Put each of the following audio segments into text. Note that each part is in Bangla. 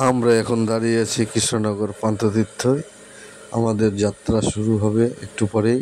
আমরা এখন দাঁড়িয়ে আছি কৃষ্ণনগর পান্থতীর্থয়। আমাদের যাত্রা শুরু হবে একটু পরেই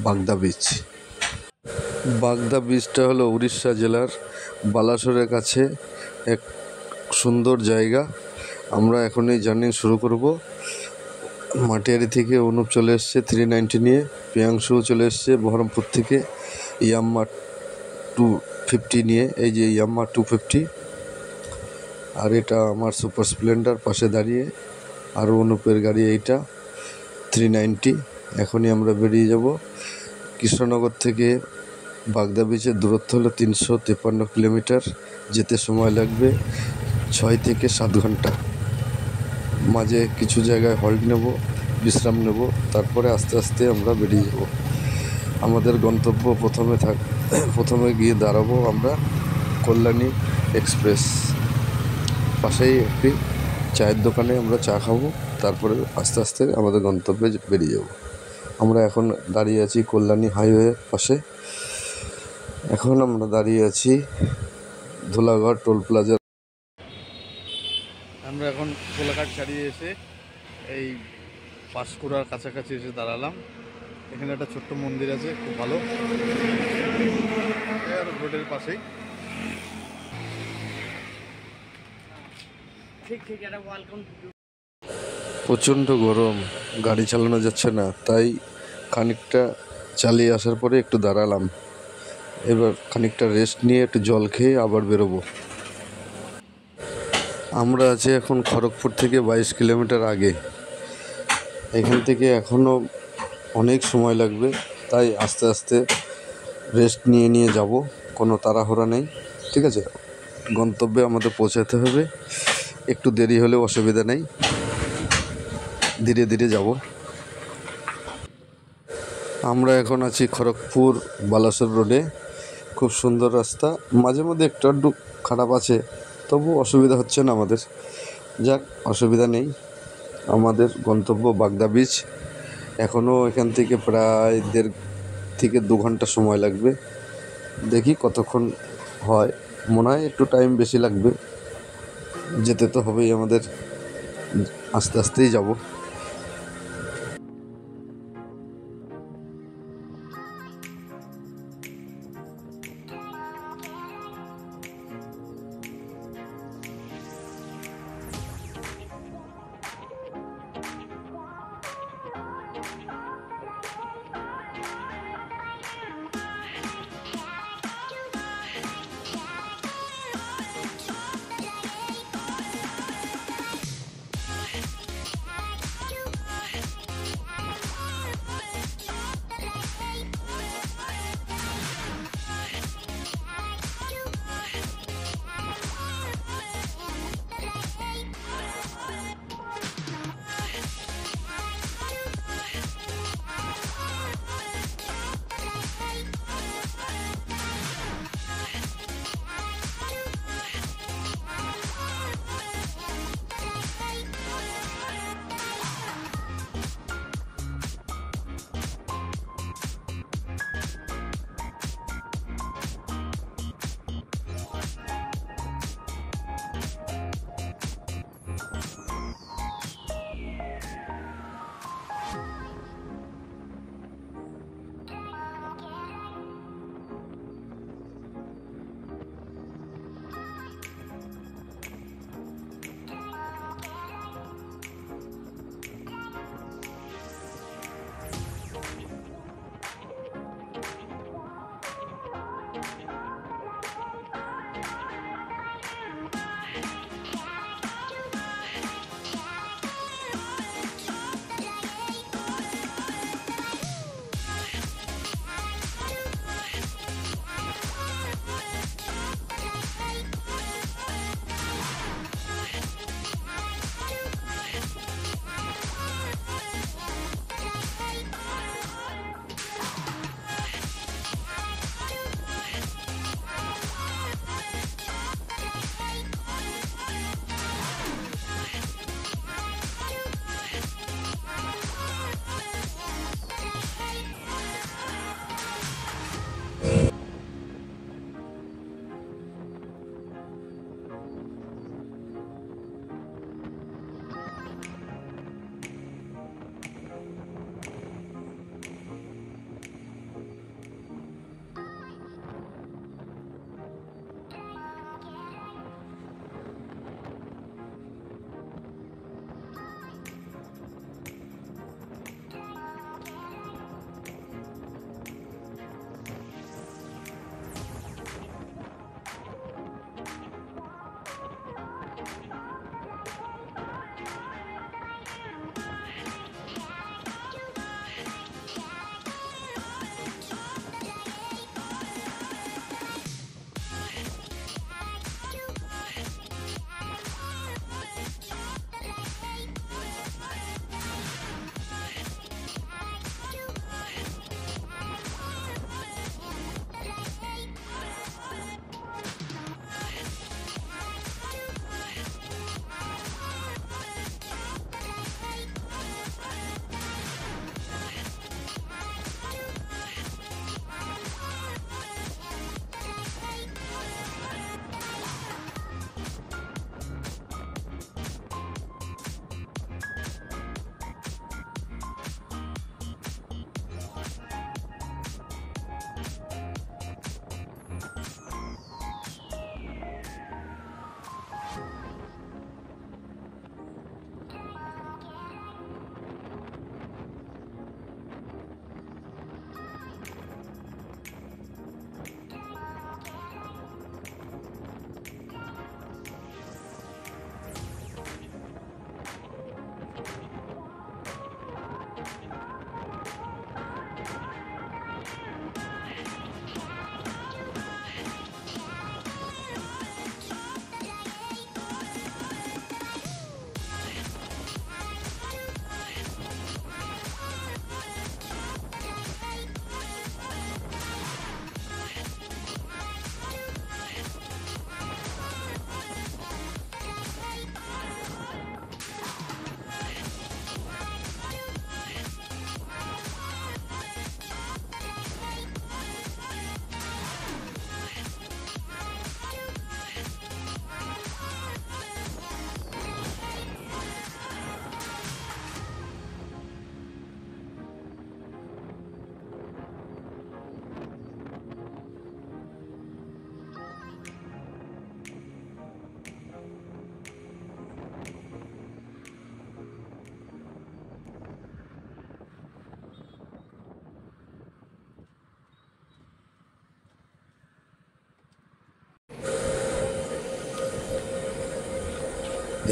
বাগদা বিচ। বাগদা বিচটা হলো উড়িষ্যা জেলার বালাসোরের কাছে এক সুন্দর জায়গা। আমরা এখন এই জার্নি শুরু করব। মাটিয়ারি থেকে অনুপ চলে এসছে 390 নিয়ে, প্রিয়াংশুও চলে এসছে বহরমপুর থেকে ইয়াম্মা 250 নিয়ে। এই যে ইয়াম্মা 250, আর এটা আমার সুপার স্প্লেন্ডার পাশে দাঁড়িয়ে, আর অনুপের গাড়ি এইটা 390। এখনই আমরা বেরিয়ে যাব। কৃষ্ণনগর থেকে বাগদা বিচের দূরত্ব হলো 353 কিলোমিটার। যেতে সময় লাগবে 6 থেকে 7 ঘন্টা। মাঝে কিছু জায়গায় হল্ট নেব, বিশ্রাম নেব, তারপরে আস্তে আস্তে আমরা বেরিয়ে যাব। আমাদের গন্তব্য প্রথমে গিয়ে দাঁড়াবো আমরা কল্যাণী এক্সপ্রেস। পাশেই একটি চায়ের দোকানে আমরা চা খাবো, তারপরে আস্তে আস্তে আমাদের গন্তব্যে বেরিয়ে যাব। আমরা এখন দাঁড়িয়ে আছি কল্যাণী হাইওয়ের পাশে। এখন আমরা দাঁড়িয়ে আছি ধুলাগড় টোল প্লাজা। আমরা এখন কোলাঘাট ছাড়িয়ে এসে এই পাঁশকুড়ার কাছাকাছি এসে দাঁড়ালাম। এখানে একটা ছোট্ট মন্দির আছে, খুব ভালো, রোডের পাশেই। প্রচণ্ড গরম, গাড়ি চালানো যাচ্ছে না, তাই খানিকটা চালিয়ে আসার পরে একটু দাঁড়ালাম। এবার খানিকটা রেস্ট নিয়ে একটু জল খেয়ে আবার বেরোবো। আমরা আছি এখন খড়গপুর থেকে 22 কিলোমিটার আগে। এখান থেকে এখনও অনেক সময় লাগবে, তাই আস্তে আস্তে রেস্ট নিয়ে নিয়ে যাব। কোনো তাড়াহুড়া নেই, ঠিক আছে? গন্তব্যে আমাদের পৌঁছাতে হবে, একটু দেরি হলেও অসুবিধা নেই, ধীরে ধীরে যাব। আমরা এখন আছি খড়গপুর বালাসোর রোডে। খুব সুন্দর রাস্তা, মাঝে মধ্যে একটু আধটু খারাপ আছে, তবু অসুবিধা হচ্ছে না আমাদের। যাক, অসুবিধা নেই। আমাদের গন্তব্য বাগদা বিচ। এখনও এখান থেকে প্রায় 1.5 থেকে 2 ঘন্টা সময় লাগবে। দেখি কতক্ষণ হয়, মনে হয় একটু টাইম বেশি লাগবে। যেতে তো হবেই আমাদের, আস্তে আস্তেই যাব।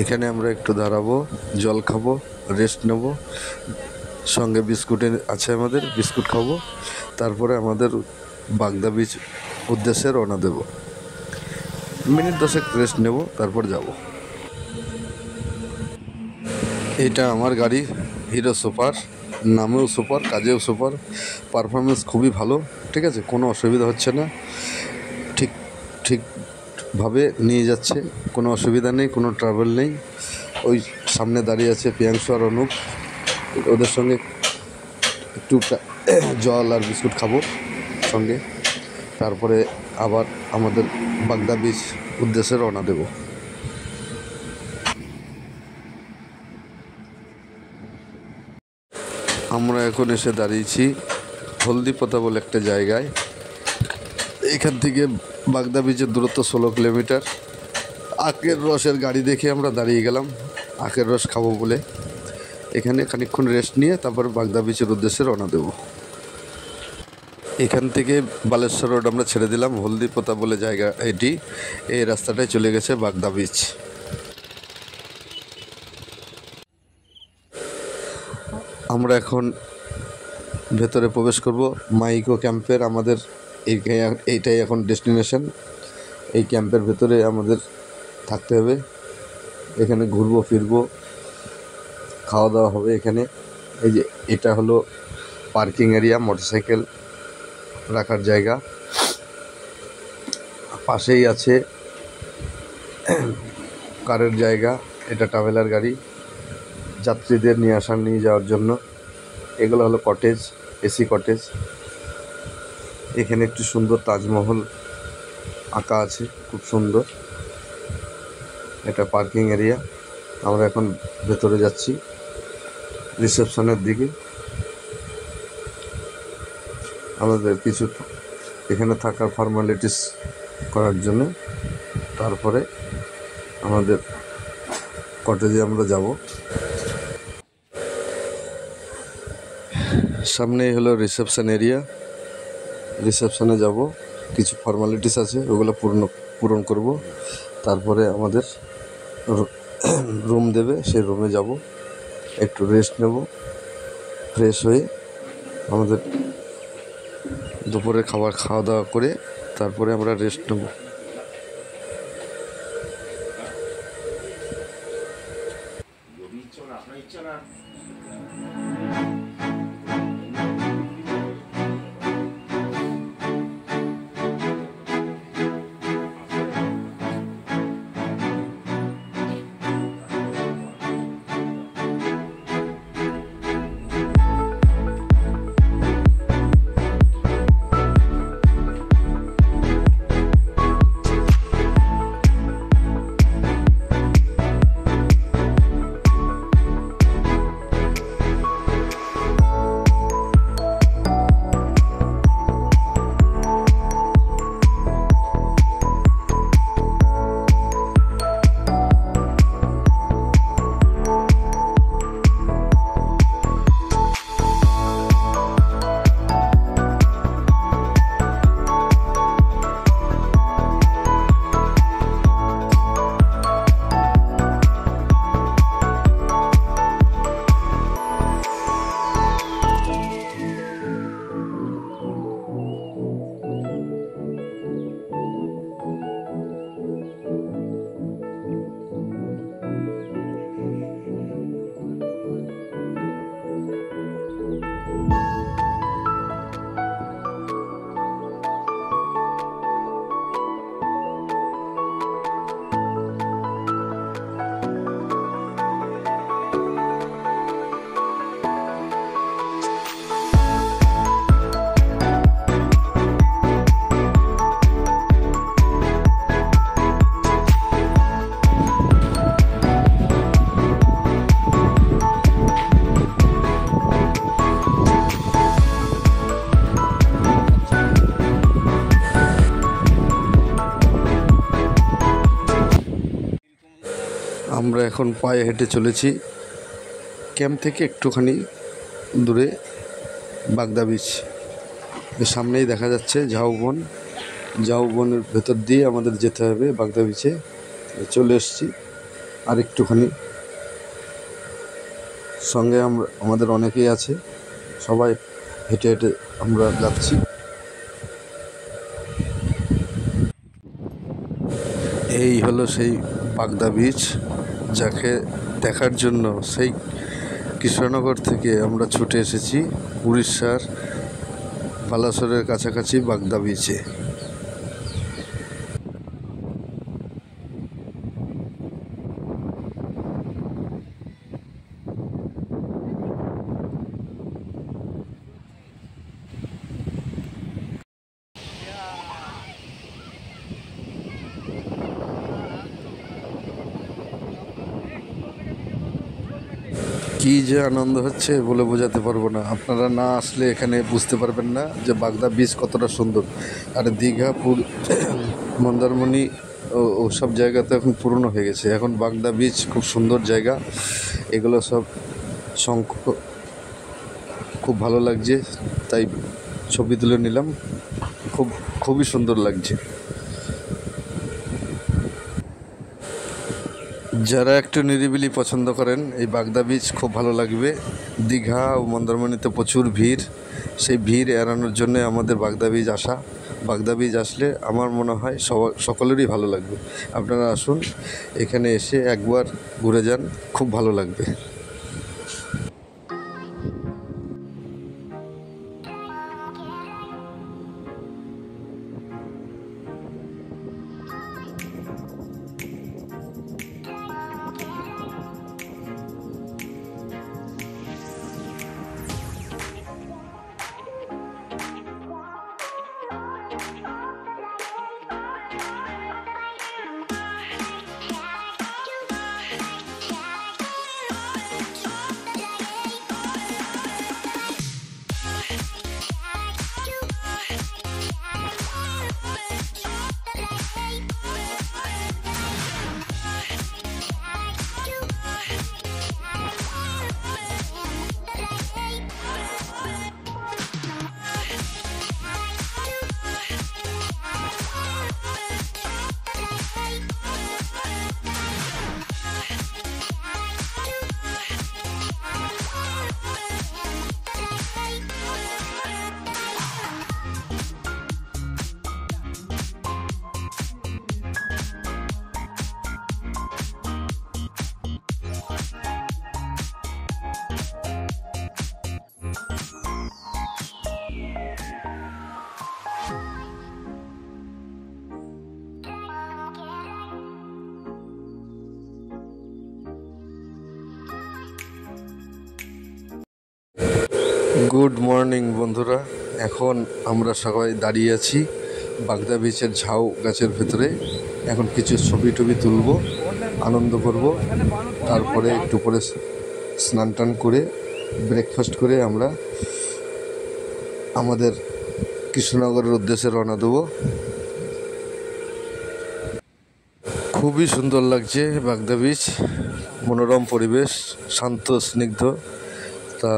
এখানে আমরা একটু দাঁড়াবো, জল খাবো, রেস্ট নেব, সঙ্গে বিস্কুট আছে, আমাদের বিস্কুট খাবো, তারপরে আমাদের বাগদা বিচ উদ্দেশ্যে রওনা দেব। মিনিট 10 রেস্ট নেব, তারপর যাব। এটা আমার গাড়ি, হিরো সুপার, নামেও সুপার, কাজেও সুপার, পারফরমেন্স খুবই ভালো। ঠিক আছে, কোনো অসুবিধা হচ্ছে না, ঠিক ঠিকভাবে নিয়ে যাচ্ছে, কোনো অসুবিধা নেই, কোনো ট্রাভেল নেই। ওই সামনে দাঁড়িয়ে আছে প্রিয়াংশু আর অনুপ, ওদের সঙ্গে একটু জল আর বিস্কুট খাবো সঙ্গে, তারপরে আবার আমাদের বাগদা বিচ উদ্দেশ্যে রওনা দেব। আমরা এখন এসে দাঁড়িয়েছি হলদিপোতা বলে একটা জায়গায়। এখান থেকে বাগদা বিচের দূরত্ব 16 কিলোমিটার। আখের রসের গাড়ি দেখে আমরা দাঁড়িয়ে গেলাম আখের রস খাবো বলে। এখানে খানিকক্ষণ রেস্ট নিয়ে তারপর বাগদা বিচের উদ্দেশ্যে রওনা দেব। এখান থেকে বালেশ্বর রোড আমরা ছেড়ে দিলাম, হলদিপোতা বলে জায়গা এটি, এই রাস্তাটায় চলে গেছে বাগদা বিচ। আমরা এখন ভেতরে প্রবেশ করব মাইকো ক্যাম্পের। আমাদের এইটাই এখন ডেস্টিনেশন। এই ক্যাম্পের ভেতরে আমাদের থাকতে হবে। এখানে ঘুরবো ফিরবো, খাওয়া দাওয়া হবে এখানে। এই যে এটা হলো পার্কিং এরিয়া, মোটরসাইকেল রাখার জায়গা। পাশেই আছে কারের জায়গা, এটা ট্রাভেলার গাড়ি, যাত্রীদের নিয়ে যাওয়ার জন্য। এগুলো হলো কটেজ, এসি কটেজ। এখানে একটি সুন্দর তাজমহল আঁকা আছে, খুব সুন্দর। এটা পার্কিং এরিয়া। আমরা এখন ভেতরে যাচ্ছি রিসেপশনের দিকে। আমাদের কিছু এখানে থাকার ফর্মালিটিস করার জন্য, তারপরে আমাদের কটেজে আমরা যাব। সামনেই হলো রিসেপশন এরিয়া। রিসেপশনে যাব, কিছু ফর্মালিটিস আছে, ওগুলো পূরণ করব। তারপরে আমাদের রুম দেবে, সেই রুমে যাব, একটু রেস্ট নেব, ফ্রেশ হয়ে আমাদের দুপুরে খাওয়া দাওয়া করে তারপরে আমরা রেস্ট নেব। আমরা এখন পায়ে হেঁটে চলেছি ক্যাম্প থেকে একটুখানি দূরে বাগদা বিচ। সামনেই দেখা যাচ্ছে ঝাউবন। ঝাউবনের ভেতর দিয়ে আমাদের যেতে হবে বাগদা বিচে। চলে এসেছি, আর একটুখানি, সঙ্গে আমাদের অনেকেই আছে, সবাই হেঁটে হেঁটে আমরা যাচ্ছি। এই হলো সেই বাগদা বীচ, যাকে দেখার জন্য সেই কৃষ্ণনগর থেকে আমরা ছুটে এসেছি উড়িষ্যার বালাসোরের কাছাকাছি বাগদা বিচে। কী যে আনন্দ হচ্ছে বলে বোঝাতে পারবো না, আপনারা না আসলে এখানে বুঝতে পারবেন না যে বাগদা বীচ কতটা সুন্দর। আর দীঘা, মন্দারমণি ও সব জায়গা তো এখন পুরনো হয়ে গেছে, এখন বাগদা বীচ খুব সুন্দর জায়গা। এগুলো সব শঙ্খ খুব ভালো লাগছে, তাই ছবি তুলে নিলাম। খুবই সুন্দর লাগছে। যারা একটু নিরিবিলি পছন্দ করেন, এই বাগদা বীচ খুব ভালো লাগবে। দীঘা ও মন্দারমণিতে প্রচুর ভিড়, সেই ভিড় এড়ানোর জন্য আমাদের বাগদা বীচ আসা। বাগদা বীচ আসলে আমার মনে হয় সকলেরই ভালো লাগবে। আপনারা আসুন, এখানে এসে একবার ঘুরে যান, খুব ভালো লাগবে। গুড মর্নিং বন্ধুরা, এখন আমরা সবাই দাঁড়িয়ে আছি বাগদা বিচের ঝাউ গাছের ভেতরে। এখন কিছু ছবি টবি তুলব, আনন্দ করব, তারপরে একটু পরে স্নান টান করে ব্রেকফাস্ট করে আমরা আমাদের কৃষ্ণনগরের উদ্দেশ্যে রওনা দেবো। খুবই সুন্দর লাগছে বাগদা বিচ, মনোরম পরিবেশ, শান্ত স্নিগ্ধ। তা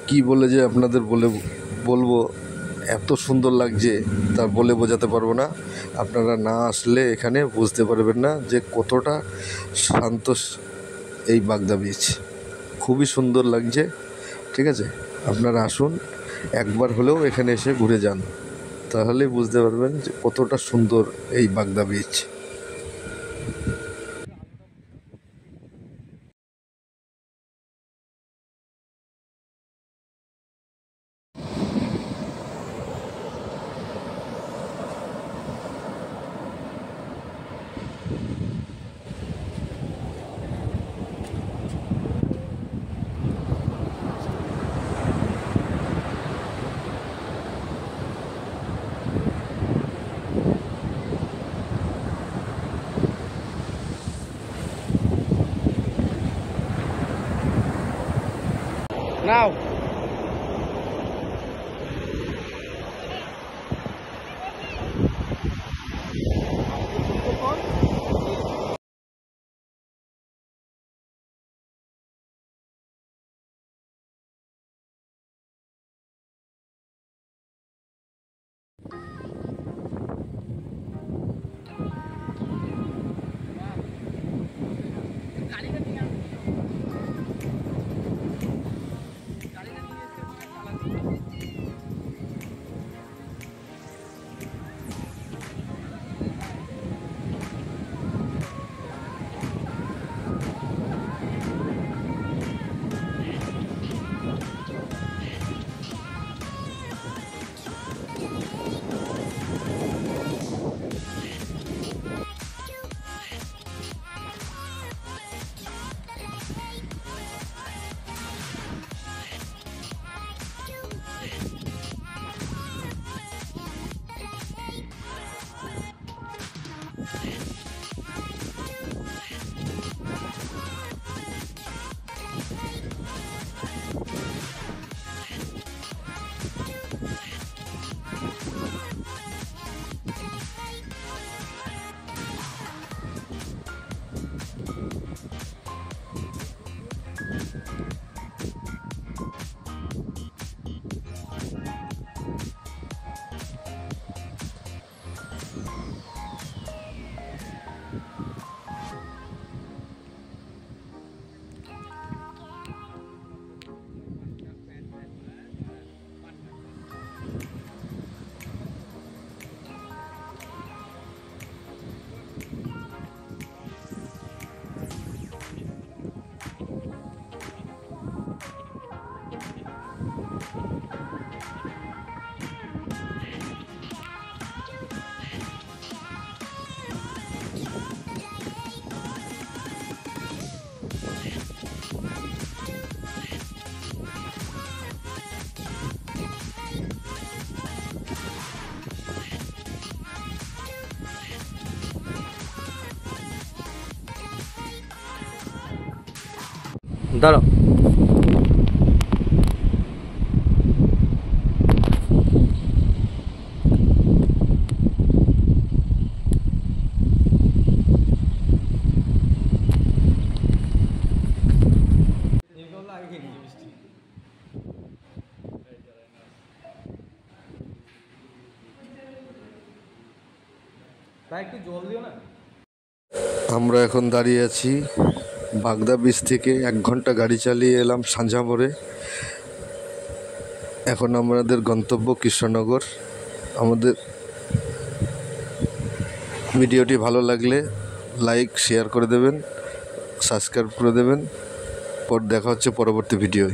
কি বলে যে আপনাদের বলবো, এত সুন্দর লাগছে তা বলে বোঝাতে পারবো না। আপনারা না আসলে এখানে বুঝতে পারবেন না যে কতটা শান্ত এই বাগদা বিচ। খুবই সুন্দর লাগছে, ঠিক আছে? আপনারা আসুন, একবার হলেও এখানে এসে ঘুরে যান, তাহলে বুঝতে পারবেন যে কতটা সুন্দর এই বাগদা বিচ। Now. দাঁড়াও। একটু জল দিও না। আমরা এখন দাঁড়িয়ে আছি বাগদা বীচ থেকে 1 ঘন্টা গাড়ি চালিয়ে এলাম সাঞ্জামোড়ে। এখন আমাদের গন্তব্য কৃষ্ণনগর। আমাদের ভিডিওটি ভালো লাগলে লাইক শেয়ার করে দেবেন, সাবস্ক্রাইব করে দেবেন। দেখা হচ্ছে পরবর্তী ভিডিওয়।